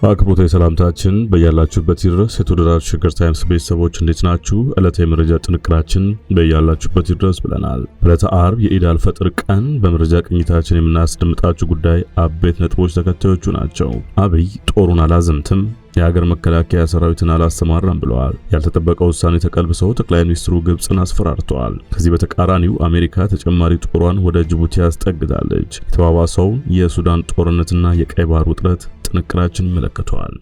አክብሮታዊ ሰላምታችን በያላችሁበት ይድረስ። የተወደዳችሁ ሸገር ታይምስ ቤተሰቦች እንዴት ናችሁ? ዕለታዊ መረጃ ጥንቅራችን በያላችሁበት ይድረስ ብለናል። ዕለተ ዓርብ የኢድ አልፈጥር ቀን በመረጃ ቅኝታችን የምናስደምጣችሁ ጉዳይ አበይት ነጥቦች ተከታዮቹ ናቸው። አብይ ጦሩን አላዘምትም፣ የሀገር መከላከያ ሰራዊትን አላሰማራም ብለዋል። ያልተጠበቀው ውሳኔ ተቀልብሰው ጠቅላይ ሚኒስትሩ ግብጽን አስፈራርተዋል። ከዚህ በተቃራኒው አሜሪካ ተጨማሪ ጦሯን ወደ ጅቡቲ አስጠግታለች። የተባባሰው የሱዳን ጦርነትና የቀይ ባህር ውጥረት ጥንቅራችን ይመለከተዋል።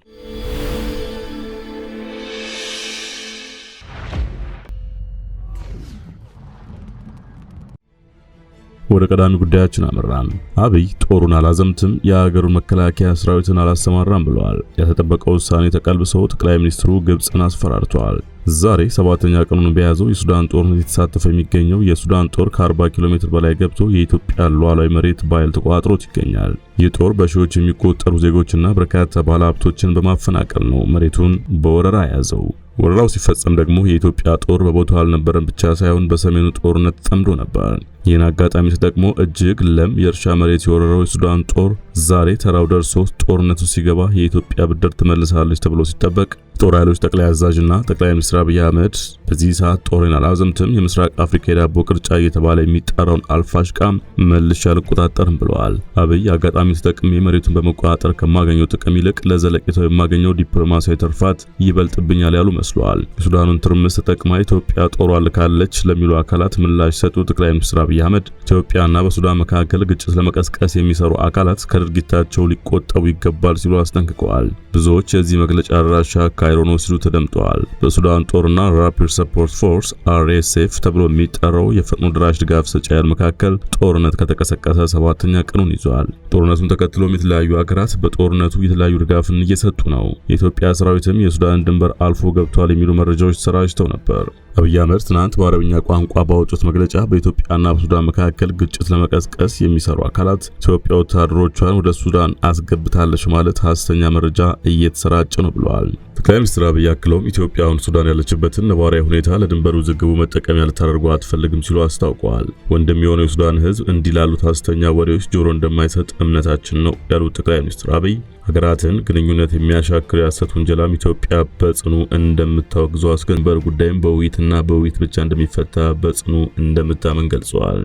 ወደ ቀዳሚ ጉዳያችን አመራን። አብይ ጦሩን አላዘምትም፣ የሀገሩን መከላከያ ሰራዊትን አላሰማራም ብለዋል። ያልተጠበቀው ውሳኔ ተቀልብሰው ጠቅላይ ሚኒስትሩ ግብጽን አስፈራርተዋል። ዛሬ 7ኛ ቀኑን በያዘው የሱዳን ጦርነት የተሳተፈ የሚገኘው የሱዳን ጦር ከ40 ኪሎ ሜትር በላይ ገብቶ የኢትዮጵያ ሉዓላዊ መሬት በኃይል ተቆጣጥሮት ይገኛል። ይህ ጦር በሺዎች የሚቆጠሩ ዜጎችና በርካታ ባለሀብቶችን በማፈናቀል ነው መሬቱን በወረራ ያዘው። ወረራው ሲፈጸም ደግሞ የኢትዮጵያ ጦር በቦታው አልነበረም ብቻ ሳይሆን በሰሜኑ ጦርነት ተጠምዶ ነበር። ይህን አጋጣሚ ተጠቅሞ እጅግ ለም የእርሻ መሬት የወረረው የሱዳን ጦር ዛሬ ተራው ደርሶ ጦርነቱ ሲገባ የኢትዮጵያ ብድር ትመልሳለች ተብሎ ሲጠበቅ ጦር ኃይሎች ጠቅላይ አዛዥና ጠቅላይ ሚኒስትር አብይ አህመድ በዚህ ሰዓት ጦሬን አላዘምትም፣ የምስራቅ አፍሪካ የዳቦ ቅርጫ እየተባለ የሚጠራውን አልፋሽቃም መልሼ አልቆጣጠርም ብለዋል። አብይ አጋጣሚ ተጠቅሜ መሬቱን በመቆጣጠር ከማገኘው ጥቅም ይልቅ ለዘለቄታው የማገኘው ዲፕሎማሲያዊ ትርፋት ይበልጥብኛል ያሉ መስሏል። የሱዳኑን ትርምስ ተጠቅማ ኢትዮጵያ ጦሯ ልካለች ለሚሉ አካላት ምላሽ ሰጡ ጠቅላይ ሚኒስትር አብይ አህመድ ኢትዮጵያና በሱዳን መካከል ግጭት ለመቀስቀስ የሚሰሩ አካላት ከድርጊታቸው ሊቆጠቡ ይገባል ሲሉ አስጠንቅቀዋል። ብዙዎች የዚህ መግለጫ አድራሻ ካይሮ ነው ሲሉ ተደምጠዋል። በሱዳን ጦርና ራፒድ ሰፖርት ፎርስ RSF ተብሎ የሚጠራው የፈጥኖ ድራሽ ድጋፍ ሰጪ ኃይል መካከል ጦርነት ከተቀሰቀሰ 7ኛ ቀኑን ይዟል። ጦርነቱን ተከትሎም የተለያዩ ሀገራት በጦርነቱ የተለያዩ ድጋፍን እየሰጡ ነው። የኢትዮጵያ ሰራዊትም የሱዳን ድንበር አልፎ ገብቷል የሚሉ መረጃዎች ተሰራጭተው ነበር። አብይ አህመድ ትናንት በአረብኛ ቋንቋ ባወጡት መግለጫ በኢትዮጵያና በሱዳን መካከል ግጭት ለመቀስቀስ የሚሰሩ አካላት ኢትዮጵያ ወታደሮቿን ወደ ሱዳን አስገብታለች ማለት ሐሰተኛ መረጃ እየተሰራጨ ነው ብለዋል። ጠቅላይ ሚኒስትር አብይ አክለውም ኢትዮጵያውን ሱዳን ያለችበትን ነባራዊ ሁኔታ ለድንበር ውዝግቡ መጠቀሚያ ልታደርጉ አትፈልግም ሲሉ አስታውቀዋል። ወንድም የሆነው የሱዳን ሕዝብ እንዲህ ላሉት ሐሰተኛ ወሬዎች ጆሮ እንደማይሰጥ እምነታችን ነው ያሉት ጠቅላይ ሚኒስትር አብይ ሀገራትን ግንኙነት የሚያሻክር የሐሰት ውንጀላም ኢትዮጵያ በጽኑ እንደምታወግዘው አስገንበር ጉዳይም በውይይትና በውይይት ብቻ እንደሚፈታ በጽኑ እንደምታመን ገልጸዋል።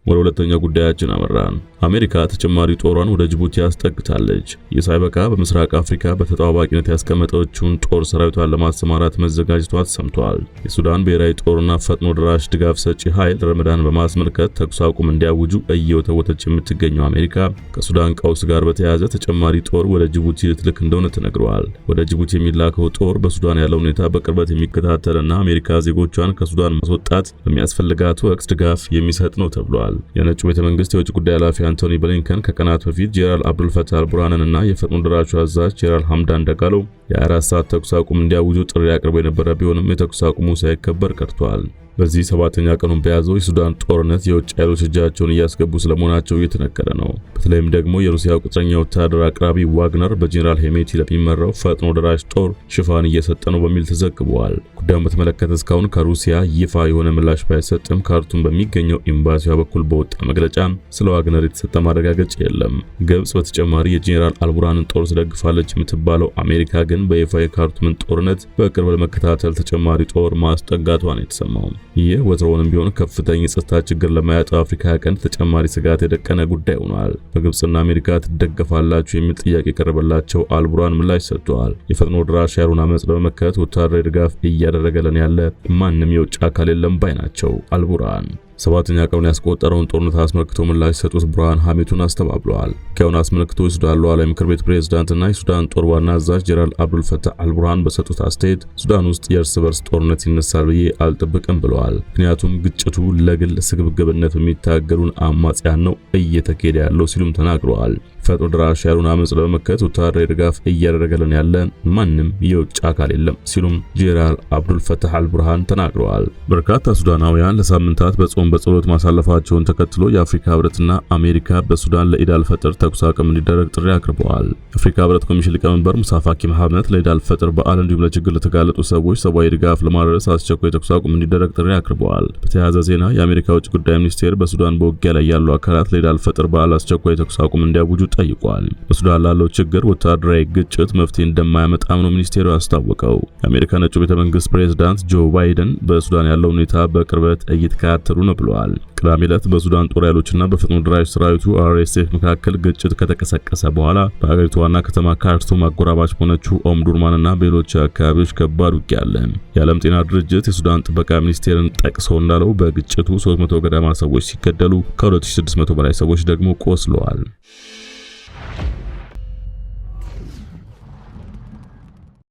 ወደ ሁለተኛው ጉዳያችን አመራን። አሜሪካ ተጨማሪ ጦሯን ወደ ጅቡቲ አስጠግታለች። የሳይበቃ በምስራቅ አፍሪካ በተጠባባቂነት ያስቀመጠችውን ጦር ሰራዊቷን ለማሰማራት መዘጋጀቷ ተሰምቷል። የሱዳን ብሔራዊ ጦርና ፈጥኖ ድራሽ ድጋፍ ሰጪ ኃይል ረመዳን በማስመልከት ተኩስ አቁም እንዲያውጁ እየወተወተች የምትገኘው አሜሪካ ከሱዳን ቀውስ ጋር በተያያዘ ተጨማሪ ጦር ወደ ጅቡቲ ልትልክ እንደሆነ ተነግሯል። ወደ ጅቡቲ የሚላከው ጦር በሱዳን ያለው ሁኔታ በቅርበት የሚከታተልና አሜሪካ ዜጎቿን ከሱዳን ማስወጣት በሚያስፈልጋት ወቅት ድጋፍ የሚሰጥ ነው ተብሏል። የነጩ ቤተ መንግስት የውጭ ጉዳይ ኃላፊ አንቶኒ ብሊንከን ከቀናት በፊት ጄኔራል አብዱልፈታህ አልቡርሃንን እና የፈጥኖ ደራሹ አዛዥ ጄኔራል ሐምዳን ዳጋሎ የ24 ሰዓት ተኩስ አቁም እንዲያውጁ ጥሪ አቅርበው የነበረ ቢሆንም የተኩስ አቁሙ ሳይከበር ቀርቷል። በዚህ 7ኛ ቀኑን በያዘው የሱዳን ጦርነት የውጭ ኃይሎች እጃቸውን እያስገቡ ስለመሆናቸው እየተነገረ ነው። በተለይም ደግሞ የሩሲያ ቁጥረኛ ወታደር አቅራቢ ዋግነር በጄኔራል ሄሜቲ ለሚመራው ፈጥኖ ደራሽ ጦር ሽፋን እየሰጠ ነው በሚል ተዘግቧል። ጉዳዩን በተመለከተ እስካሁን ከሩሲያ ይፋ የሆነ ምላሽ ባይሰጥም ካርቱም በሚገኘው ኤምባሲዋ በኩል በወጣ መግለጫ ስለ ዋግነር የተሰጠ ማረጋገጫ የለም። ግብጽ በተጨማሪ የጄኔራል አልቡርሃንን ጦር ትደግፋለች የምትባለው አሜሪካ ግን በይፋ የካርቱምን ጦርነት በቅርብ ለመከታተል ተጨማሪ ጦር ማስጠጋቷን የተሰማው ይህ ወትሮውንም ቢሆን ከፍተኛ የጸጥታ ችግር ለማያጣው አፍሪካ ቀንድ ተጨማሪ ስጋት የደቀነ ጉዳይ ሆኗል። በግብጽና አሜሪካ ትደገፋላችሁ የሚል ጥያቄ ቀረበላቸው አልቡርሃን ምላሽ ሰጥተዋል። የፈጥኖ ደራሽ ኃይሉን አመጽ ለመመከት ወታደራዊ ድጋፍ እያደረገለን ያለ ማንም የውጭ አካል የለም ባይ ናቸው አልቡርሃን። 7ኛ ቀኑን ያስቆጠረውን ጦርነት አስመልክቶ ምላሽ ሰጡት ብርሃን ሐሜቱን አስተባብለዋል። ከውን አስመልክቶ የሱዳን ሉዓላዊ ምክር ቤት ፕሬዝዳንትና የሱዳን ጦር ዋና አዛዥ ጄኔራል አብዱልፈታህ አልቡርሃን በሰጡት አስተያየት ሱዳን ውስጥ የእርስ በርስ ጦርነት ይነሳል ብዬ አልጠብቅም ብለዋል። ምክንያቱም ግጭቱ ለግል ስግብግብነት በሚታገሉን አማጽያን ነው እየተካሄደ ያለው ሲሉም ተናግረዋል። ፈጥኖ ደራሽ ያሉን አመጽ ለመመከት ወታደራዊ ድጋፍ እያደረገልን ያለ ማንም የውጭ አካል የለም ሲሉም ጄኔራል አብዱል ፈታህ አልቡርሃን ተናግረዋል። በርካታ ሱዳናውያን ለሳምንታት በጾም በጸሎት ማሳለፋቸውን ተከትሎ የአፍሪካ ህብረትና አሜሪካ በሱዳን ለኢድ አልፈጥር ተኩስ አቁም እንዲደረግ ጥሪ አቅርበዋል። የአፍሪካ ህብረት ኮሚሽን ሊቀመንበር ሙሳ ፋኪ መሐመድ ለኢድ አልፈጥር በዓል እንዲሁም ለችግር ለተጋለጡ ሰዎች ሰብአዊ ድጋፍ ለማድረስ አስቸኳይ ተኩስ አቁም እንዲደረግ ጥሪ አቅርበዋል። በተያያዘ ዜና የአሜሪካ ውጭ ጉዳይ ሚኒስቴር በሱዳን በውጊያ ላይ ያሉ አካላት ለኢድ አልፈጥር በዓል አስቸኳይ ተኩስ አቁም እንዲያውጁ ጠይቋል። በሱዳን ላለው ችግር ወታደራዊ ግጭት መፍትሄ እንደማያመጣም ነው ሚኒስቴሩ ያስታወቀው። የአሜሪካ ነጩ ቤተ መንግስት ፕሬዝዳንት ጆ ባይደን በሱዳን ያለው ሁኔታ በቅርበት እየተከታተሉ ነው ብለዋል። ቅዳሜ ዕለት በሱዳን ጦር ኃይሎችና በፈጥኖ ደራሽ ሰራዊቱ RSF መካከል ግጭት ከተቀሰቀሰ በኋላ በሀገሪቱ ዋና ከተማ ካርቱም አጎራባች በሆነችው ኦምዱርማንና በሌሎች አካባቢዎች ከባድ ውጊያ አለ። የዓለም ጤና ድርጅት የሱዳን ጥበቃ ሚኒስቴርን ጠቅሶ እንዳለው በግጭቱ 300 ገደማ ሰዎች ሲገደሉ ከ2600 በላይ ሰዎች ደግሞ ቆስለዋል።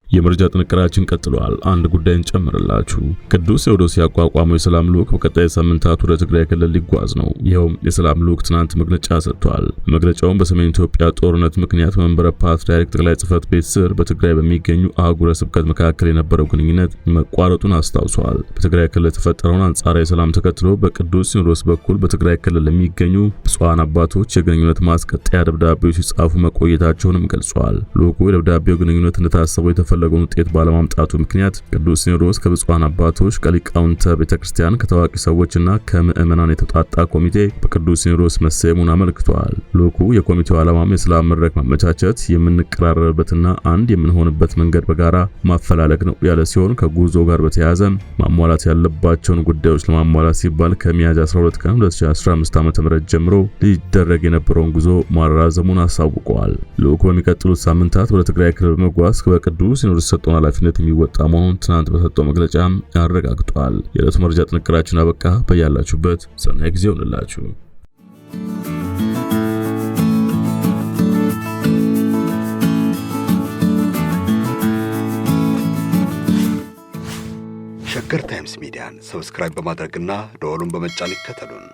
የመረጃ ጥንቅራችን ቀጥሏል። አንድ ጉዳይን ጨምርላችሁ። ቅዱስ ሲኖዶስ ያቋቋመው የሰላም ልዑክ በቀጣይ ሳምንታት ወደ ትግራይ ክልል ሊጓዝ ነው። ይኸውም የሰላም ልዑክ ትናንት መግለጫ ሰጥቷል። መግለጫውም በሰሜን ኢትዮጵያ ጦርነት ምክንያት መንበረ ፓትርያርክ ጠቅላይ ጽሕፈት ቤት ስር በትግራይ በሚገኙ አህጉረ ስብከት መካከል የነበረው ግንኙነት መቋረጡን አስታውሷል። በትግራይ ክልል የተፈጠረውን አንጻራዊ ሰላም ተከትሎ በቅዱስ ሲኖዶስ በኩል በትግራይ ክልል ለሚገኙ ብፁዓን አባቶች የግንኙነት ማስቀጠያ ደብዳቤዎች ሲጻፉ መቆየታቸውንም ገልጿል። ልዑኩ የደብዳቤው ግንኙነት እንደታሰበው የተፈለገውን ውጤት ባለማምጣቱ ምክንያት ቅዱስ ሲኖዶስ ከብፁዓን አባቶች ከሊቃውንተ ቤተክርስቲያን ከታዋቂ ሰዎችና ከምዕመናን የተውጣጣ ኮሚቴ በቅዱስ ሲኖዶስ መሰየሙን አመልክቷል። ልዑኩ የኮሚቴው ዓላማም የሰላም መድረክ ማመቻቸት፣ የምንቀራረብበትና አንድ የምንሆንበት መንገድ በጋራ ማፈላለግ ነው ያለ ሲሆን ከጉዞ ጋር በተያያዘ ማሟላት ያለባቸውን ጉዳዮች ለማሟላት ሲባል ከሚያዝያ 12 ቀን 2015 ዓ.ም ጀምሮ ሊደረግ የነበረውን ጉዞ ማራዘሙን አሳውቀዋል። ልዑኩ በሚቀጥሉት ሳምንታት ወደ ትግራይ ክልል በመጓዝ በቅዱስ ሲኖዶስ የተሰጠውን ኃላፊነት የሚወጣ መሆኑን ትናንት በሰጠው መግለጫ አረጋግጧል። የዕለቱ መረጃ ጥንቅራችን አበቃ። በያላችሁበት ሰናይ ጊዜ ይሁንላችሁ። ሸገር ታይምስ ሚዲያን ሰብስክራይብ በማድረግና ደወሉን በመጫን ይከተሉን።